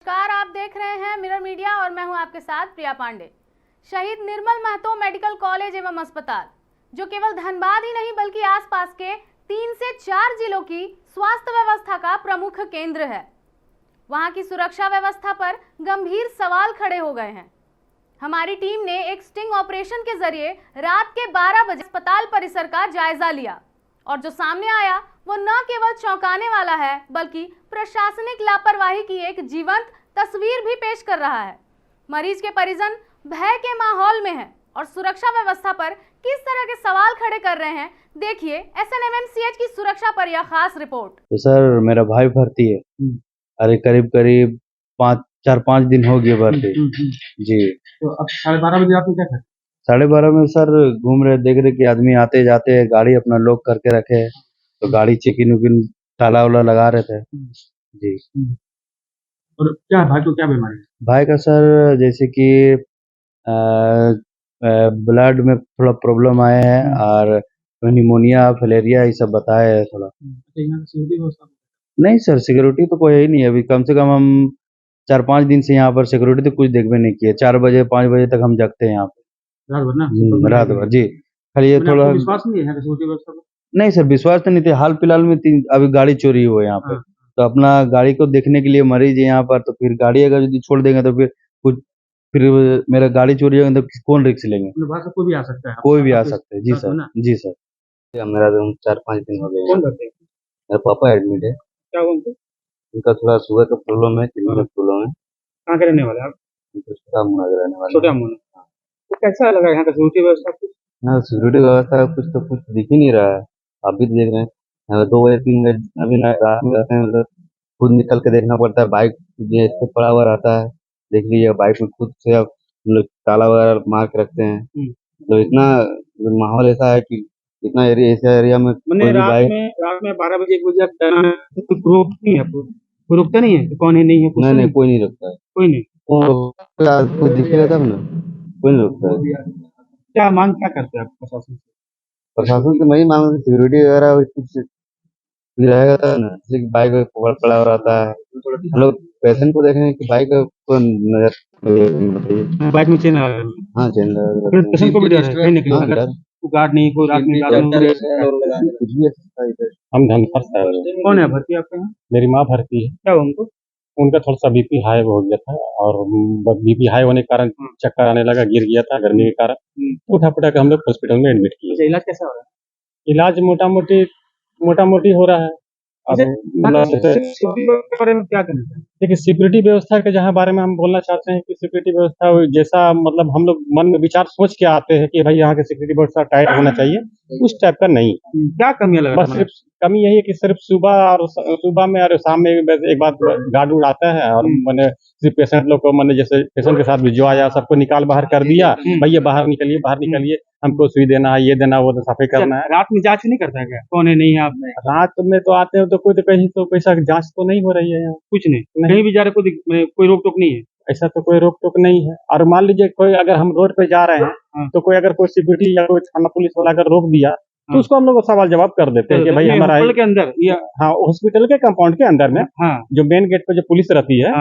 नमस्कार, आप देख रहे हैं मिरर मीडिया और मैं हूं आपके साथ प्रिया पांडे। शहीद निर्मल महतो मेडिकल कॉलेज एवं अस्पताल, जो केवल धनबाद ही नहीं बल्कि आसपास के 3 से 4 जिलों की स्वास्थ्य व्यवस्था का प्रमुख केंद्र है, वहां की सुरक्षा व्यवस्था पर गंभीर सवाल खड़े हो गए हैं। हमारी टीम ने एक स्टिंग ऑपरेशन के जरिए रात के 12 बजे अस्पताल परिसर का जायजा लिया और जो सामने आया वो न केवल चौंकाने वाला है बल्कि प्रशासनिक लापरवाही की एक जीवंत तस्वीर भी पेश कर रहा है। मरीज के परिजन भय के माहौल में हैं और सुरक्षा व्यवस्था पर किस तरह के सवाल खड़े कर रहे हैं, देखिए एसएनएमएमसीएच की सुरक्षा पर यह खास रिपोर्ट। तो सर मेरा भाई भर्ती है। अरे करीब 4-5 दिन हो गए भर्ती। जी तो अब 12:30 बजे आपने क्या करा? 12:30 में सर घूम रहे, देख रहे कि आदमी आते जाते हैं, गाड़ी अपना लॉक करके रखे है, तो गाड़ी चेकिन उकिन ताला वाला लगा रहे थे। जी और क्या भाई को क्या बीमारी है? भाई का सर जैसे कि ब्लड में थोड़ा प्रॉब्लम आया है और निमोनिया फलेरिया ये सब बताया है थोड़ा। अच्छा, यहाँ सिक्योरिटी व्यवस्था नहीं सर, सिक्योरिटी तो कोई है ही नहीं अभी। कम से कम हम 4-5 दिन से यहाँ पर सिक्योरिटी तो कुछ देखबे नहीं किए। 4 बजे 5 बजे तक हम जगते हैं यहाँ पे रात भर ना? रात भर। जी खाली ये मैंने थोड़ा आपको विश्वास नहीं है यहाँ की सिक्योरिटी व्यवस्था पर? नहीं सर, विश्वास तो नहीं थे। हाल फिलहाल में अभी गाड़ी चोरी हुआ है यहाँ पे, हाँ। तो अपना गाड़ी को देखने के लिए मरीज है यहाँ पर, तो फिर गाड़ी अगर यदि छोड़ देंगे तो फिर मेरा गाड़ी चोरी होगा तो कौन रिस्क लेंगे? अपने बाहर से कोई भी आ सकता है? कोई भी आ सकता है। जी साथ में सर। ना? जी सर। मेरा 4-5 दिन हो गए। कौन करते हैं? मेरा पापा एडमिट है। क्या हुआ उनको? उनका थोड़ा शुगर का प्रॉब्लम है, किडनी का प्रॉब्लम है। कहाँ के रहने वाले आप? छोटा मुन्ना के रहने वाले हैं। छोटे अमून। तो कैसा लगा यहाँ का सिक्योरिटी व्यवस्था कुछ? हाँ, सिक्योरिटी व्यवस्था कुछ दिख ही नहीं रहा है। आप भी देख रहे हैं। 2 बजे 3 बजे अभी रात में रहते हैं, मतलब खुद निकल के देखना पड़ता है। बाइक ये ऐसे पड़ा हुआ रहता है, देख लीजिए बाइक में खुद से अब हम लोग ताला वगैरह मार के रखते हैं। तो इतना माहौल ऐसा है कि इतना एरिया, ऐसा एरिया में मैंने कोई भी बाइक रात में 12 बजे 1 बजे आप जाना है तो कोई रोक नहीं है आपको? कोई रोकता नहीं है कि कौन है नहीं है? नहीं कोई नहीं रोकता है। कोई नहीं। कुछ दिखेगा तब ना, कोई नहीं रोकता है। क्या मांग क्या करते हैं आप प्रशासन से? प्रशासन से वही मांग, सिक्योरिटी वगैरह कुछ रहेगा तब ना। जैसे कि बाइक पड़ा हुआ रहता है, हम लोग पेशेंट को देखें कि बाइक को नजर बताइए। बाइक में चेन लगा है। हाँ चल फिर पेशेंट को भी डर है कहीं निकले हाँ अगर डर कोई गार्ड नहीं, कोई रात में कुछ भी हम धनखर से आए हुए हैं। कौन है भर्ती आपके यहाँ? मेरी माँ भर्ती है। क्या हुआ उनको? उनका थोड़ा सा बीपी हाई हो गया था और बीपी हाई होने के कारण चक्कर आने लगा, गिर गया था गर्मी के कारण। उठा पुठा के हम लोग हॉस्पिटल में एडमिट किए। अच्छा, इलाज कैसा हो रहा है? इलाज मोटा मोटी हो रहा है। अब के बारे में क्या कहना है? देखिए, सिक्योरिटी व्यवस्था के जहाँ बारे में हम बोलना चाहते हैं कि सिक्योरिटी व्यवस्था जैसा मतलब हम लोग मन में विचार सोच के आते हैं कि भाई यहाँ की सिक्योरिटी व्यवस्था टाइट होना चाहिए, उस टाइप का नहीं। क्या कमियां लगा? बस सिर्फ कमी यही है कि सिर्फ सुबह में और शाम में एक बार गार्ड उड़ आता है और मैंने सिर्फ पेशेंट लोग को मैंने जैसे पेशेंट के साथ भी जो आया सबको निकाल बाहर कर दिया, भैया बाहर निकलिए, हमको सुई देना है, ये देना वो सफाई करना है। रात में जांच नहीं करता है क्या? कौन है नहीं है आप? रात में तो आते हैं तो कोई तो कहीं तो पैसा जांच तो नहीं हो रही है यहाँ। कुछ नहीं, कहीं भी जा रहे कोई रोक टोक नहीं है? ऐसा तो कोई रोक टोक नहीं है। और मान लीजिए कोई अगर हम रोड पे जा रहे हैं तो कोई अगर कोई सिक्योरिटी या कोई थाना पुलिस वाला अगर रोक दिया तो उसको हम लोग सवाल जवाब कर देते हैं कि भाई हमारा हॉस्पिटल के अंदर या हाँ हॉस्पिटल के कंपाउंड के अंदर में जो मेन गेट पे जो पुलिस रहती है,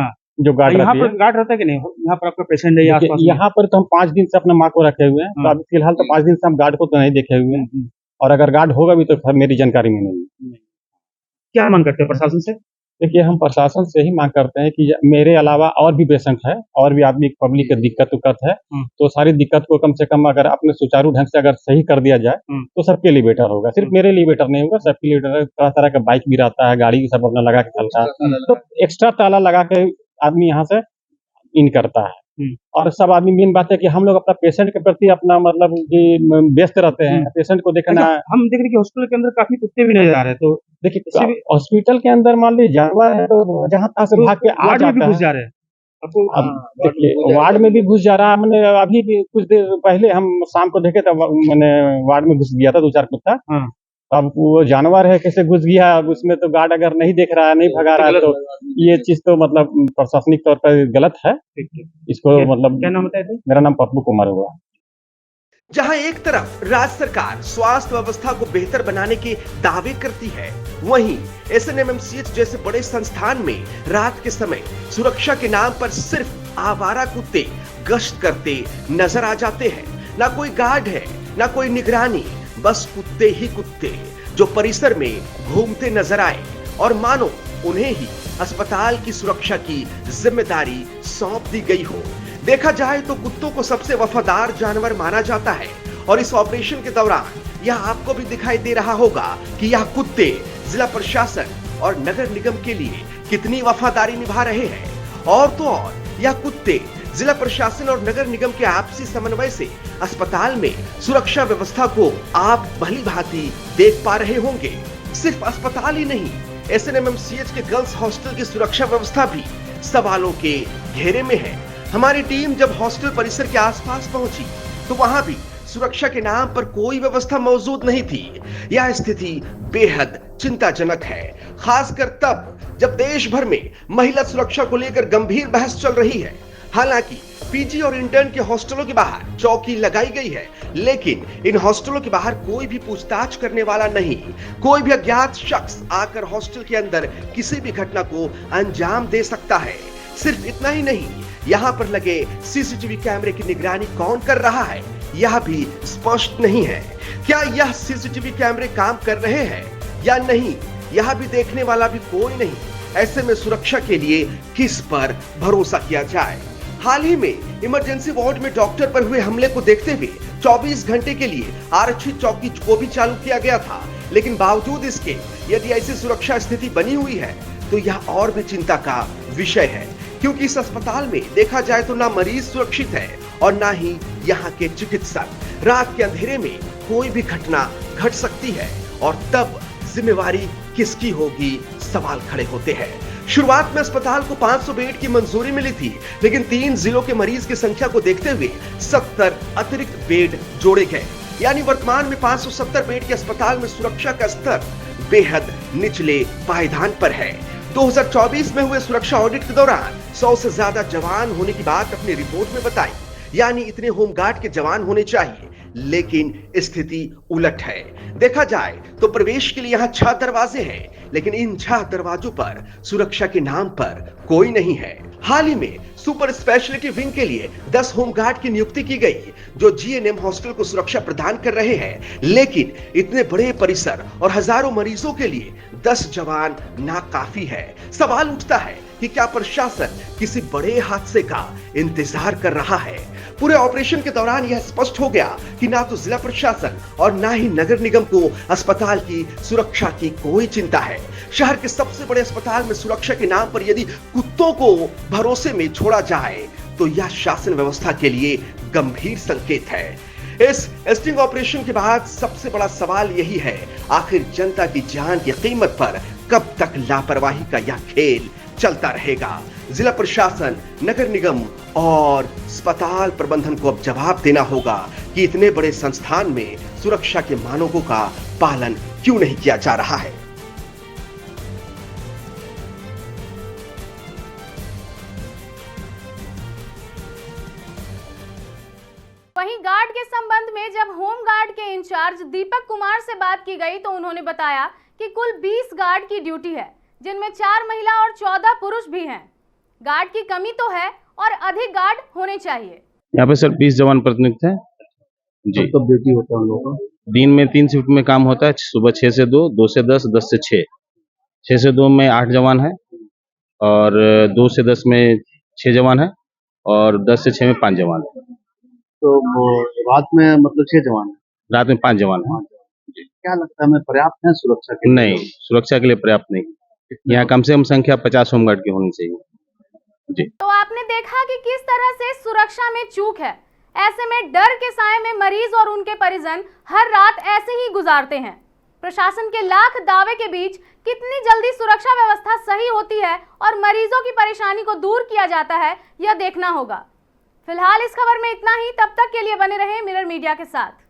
जो गार्ड यहाँ रहती पर है। गार्ड रहता है कि नहीं? यहाँ पर आपका पेशेंट है या आसपास? यहाँ पर तो हम 5 दिन से अपने माँ को रखे हुए हैं, तो अभी फिलहाल तो 5 दिन से हम गार्ड को तो नहीं देखे हुए हैं, और अगर गार्ड होगा भी तो फिर मेरी जानकारी में नहीं है। क्या मांग करते हैं प्रशासन से? देखिए, हम प्रशासन से ही मांग करते हैं कि मेरे अलावा और भी पेशेंट है और भी आदमी पब्लिक की दिक्कत है, तो सारी दिक्कत को कम से कम अगर अपने सुचारू ढंग से अगर सही कर दिया जाए तो सबके लिए बेटर होगा। सिर्फ मेरे लिए बेटर नहीं होगा, सबके लिए बेटर। तरह तरह का बाइक भी रहता है, गाड़ी सब अपना लगा के चलता है, तो एक्स्ट्रा ताला लगा के आदमी यहाँ से इन करता है। और सब आदमी, मेन बात है कि हम लोग अपना पेशेंट के प्रति अपना मतलब कि व्यस्त रहते हैं, पेशेंट को देखना है। हम देख रहे हैं कि हॉस्पिटल के अंदर काफी कुत्ते भी नजर आ रहे हैं, तो देखिए हॉस्पिटल के अंदर मान लीजिए जानवर है तो जहाँ तहाँ से भाग के आ जाता है। घुस जा रहे हैं आपको? अब देखिए वार्ड में भी घुस जा रहा है। मैंने अभी भी कुछ देर पहले हम शाम को देखे तो मैंने वार्ड में घुस गया था 2-4 कुत्ता। अब वो जानवर है कैसे घुस गया, अब उसमें तो गार्ड अगर नहीं देख रहा है, नहीं भगा रहा है, तो ये चीज तो मतलब प्रशासनिक तौर पर गलत है। इसको मतलब क्या नाम बताया? मेरा नाम पप्पू कुमार हुआ। जहां एक तरफ राज्य सरकार स्वास्थ्य व्यवस्था को बेहतर बनाने के दावे करती है, वहीं एसएनएमएमसीएच जैसे बड़े संस्थान में रात के समय सुरक्षा के नाम पर सिर्फ आवारा कुत्ते गश्त करते नजर आ जाते हैं। ना कोई गार्ड है, ना कोई निगरानी, बस कुत्ते ही कुत्ते जो परिसर में घूमते नजर आए और मानो उन्हें ही अस्पताल की सुरक्षा की जिम्मेदारी सौंप दी गई हो। देखा जाए तो कुत्तों को सबसे वफादार जानवर माना जाता है और इस ऑपरेशन के दौरान यह आपको भी दिखाई दे रहा होगा कि यह कुत्ते जिला प्रशासन और नगर निगम के लिए कितनी वफादारी निभा रहे हैं। और तो और यह कुत्ते जिला प्रशासन और नगर निगम के आपसी समन्वय से अस्पताल में सुरक्षा व्यवस्था को आप भली भांति देख पा रहे होंगे। सिर्फ अस्पताल ही नहीं, एसएनएमएमसीएच के गर्ल्स हॉस्टल की सुरक्षा व्यवस्था भी सवालों के घेरे में है। हमारी टीम जब हॉस्टल परिसर के आसपास पहुंची तो वहां भी सुरक्षा के नाम पर कोई व्यवस्था मौजूद नहीं थी। यह स्थिति बेहद चिंताजनक है, खासकर तब जब देश भर में महिला सुरक्षा को लेकर गंभीर बहस चल रही है। हालांकि पीजी और इंटर्न के हॉस्टलों के बाहर चौकी लगाई गई है, लेकिन इन हॉस्टलों के बाहर कोई भी पूछताछ करने वाला नहीं। कोई भी अज्ञात शख्स आकर हॉस्टल के अंदर किसी भी घटना को अंजाम दे सकता है। सिर्फ इतना ही नहीं, यहाँ पर लगे सीसीटीवी कैमरे की निगरानी कौन कर रहा है, यह भी स्पष्ट नहीं है। क्या यह सीसीटीवी कैमरे काम कर रहे हैं या नहीं, यह भी देखने वाला भी कोई नहीं। ऐसे में सुरक्षा के लिए किस पर भरोसा किया जाए। हाल ही में इमरजेंसी वार्ड में डॉक्टर पर हुए हमले को देखते हुए 24 घंटे के लिए आरक्षित चौकी को भी चालू किया गया था, लेकिन बावजूद इसके यदि ऐसी सुरक्षा स्थिति बनी हुई है तो यह और भी चिंता का विषय है, क्योंकि इस अस्पताल में देखा जाए तो ना मरीज सुरक्षित है और ना ही यहाँ के चिकित्सक। रात के अंधेरे में कोई भी घटना घट सकती है और तब जिम्मेवारी किसकी होगी, सवाल खड़े होते हैं। शुरुआत में अस्पताल को 500 बेड की मंजूरी मिली थी, लेकिन 3 जिलों के मरीज की संख्या को देखते हुए 70 अतिरिक्त बेड जोड़े गए। यानी वर्तमान में 570 बेड के अस्पताल में सुरक्षा का स्तर बेहद निचले पायदान पर है। 2024 में हुए सुरक्षा ऑडिट के दौरान 100 से ज्यादा जवान होने की बात अपनी रिपोर्ट में बताई, यानी इतने होमगार्ड के जवान होने चाहिए, लेकिन स्थिति उलट है। देखा जाए तो प्रवेश के लिए यहाँ 6 दरवाजे हैं, लेकिन इन 6 दरवाजों पर सुरक्षा के नाम पर कोई नहीं है। हाल ही में सुपर स्पेशलिटी विंग के लिए 10 होमगार्ड की नियुक्ति की गई, जो जीएनएम हॉस्टल को सुरक्षा प्रदान कर रहे हैं, लेकिन इतने बड़े परिसर और हजारों मरीजों के लिए 10 जवान नाकाफी है। सवाल उठता है कि क्या प्रशासन किसी बड़े हादसे का इंतजार कर रहा है। पूरे ऑपरेशन के दौरान यह स्पष्ट हो गया कि ना तो जिला प्रशासन और ना ही नगर निगम को अस्पताल की सुरक्षा की कोई चिंता है। शहर के सबसे बड़े अस्पताल में सुरक्षा के नाम पर यदि कुत्तों को भरोसे में छोड़ा जाए तो यह शासन व्यवस्था के लिए गंभीर संकेत है। इस स्टिंग ऑपरेशन के बाद सबसे बड़ा सवाल यही है, आखिर जनता की जान की कीमत पर कब तक लापरवाही का यह खेल चलता रहेगा। जिला प्रशासन, नगर निगम और अस्पताल प्रबंधन को अब जवाब देना होगा कि इतने बड़े संस्थान में सुरक्षा के मानकों का पालन क्यों नहीं किया जा रहा है। वहीं गार्ड के संबंध में जब होम गार्ड के इंचार्ज दीपक कुमार से बात की गई तो उन्होंने बताया कि कुल 20 गार्ड की ड्यूटी है, जिनमें 4 महिला और 14 पुरुष भी हैं। गार्ड की कमी तो है और अधिक गार्ड होने चाहिए। यहाँ पे सर 20 जवान प्रतिनियुक्त है जी। कब ड्यूटी होता है उन लोगों का? दिन में 3 शिफ्ट में काम होता है, सुबह 6 से 2, 2 से 10, 10 से 6। 6 से 2 में 8 जवान है और 2 से 10 में 6 जवान है और 10 से 6 में 5 जवान है। तो वो रात में मतलब 6 जवान है, रात में 5 जवान है। क्या लगता है हमें पर्याप्त है सुरक्षा के लिए? नहीं, सुरक्षा के लिए पर्याप्त नहीं। यहाँ कम से कम संख्या 50 होमगार्ड की होनी चाहिए जी। तो आपने देखा कि किस तरह से सुरक्षा में चूक है। ऐसे में डर के साए में मरीज और उनके परिजन हर रात ऐसे ही गुजारते हैं। प्रशासन के लाख दावे के बीच कितनी जल्दी सुरक्षा व्यवस्था सही होती है और मरीजों की परेशानी को दूर किया जाता है, यह देखना होगा। फिलहाल इस खबर में इतना ही। तब तक के लिए बने रहें मिरर मीडिया के साथ।